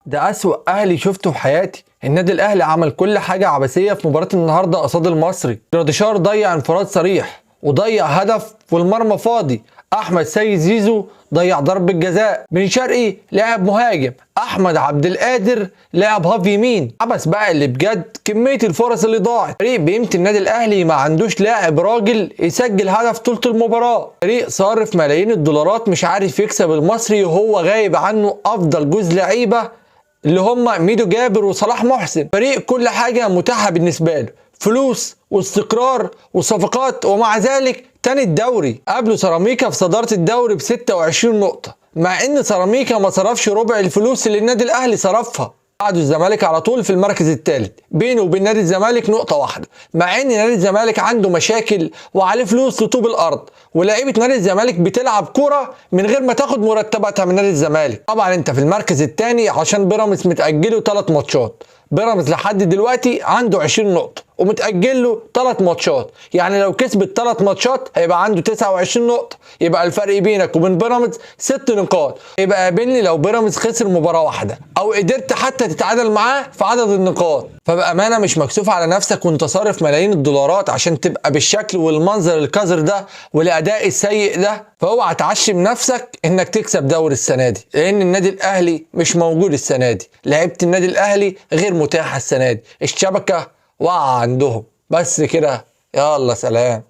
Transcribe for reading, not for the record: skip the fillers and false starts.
ده أسوأ أهلي شفته في حياتي. النادي الأهلي عمل كل حاجة عبثية في مباراة النهاردة قصاد المصري. جراديشار ضيع انفراد صريح وضيع هدف والمرمى فاضي. أحمد سيد زيزو ضيع ضربة جزاء. بن شرقي لعب مهاجم. أحمد عبد القادر لعب هاف يمين. عبث بقى اللي بجد كمية الفرص اللي ضاعت. فريق بقيمة النادي الأهلي ما عندوش لاعب راجل يسجل هدف طول المباراة. فريق صارف ملايين الدولارات مش عارف يكسب المصري وهو غايب عنه أفضل جوز لعيبة اللي هم ميدو جابر وصلاح محسن. فريق كل حاجة متاحة بالنسبة له، فلوس واستقرار وصفقات، ومع ذلك تاني الدوري. قبله سيراميكا في صدارة الدوري ب 26 نقطة، مع ان سيراميكا ما صرفش ربع الفلوس اللي النادي الاهلي صرفها. بعده الزمالك على طول في المركز الثالث، بينه وبين نادي الزمالك نقطة واحدة، مع ان نادي الزمالك عنده مشاكل وعليه فلوس لطوب الارض، ولاعيبة نادي الزمالك بتلعب كرة من غير ما تاخد مرتباتها من نادي الزمالك. طبعا انت في المركز الثاني عشان بيراميدز متأجله 3 ماتشات. بيراميدز لحد دلوقتي عنده 20 نقطة ومتأجل له 3 ماتشات، يعني لو كسب ال3 ماتشات هيبقى عنده 29 نقطة، يبقى الفرق بينك وبين بيراميدز 6 نقاط. يبقى قابلني لو بيراميدز خسر مباراة واحدة او قدرت حتى تتعادل معاه في عدد النقاط. فبأمانة مش مكسوف على نفسك وانت صارف ملايين الدولارات عشان تبقى بالشكل والمنظر القذر ده والأداء السيء ده. فاوعى تعشم نفسك انك تكسب دوري السنة دي، لان النادي الاهلي مش موجود السنة دي. لعيبة النادي الاهلي غير متاحة السنة دي، الشبكة وقع عندهم. بس كده، يلا سلام.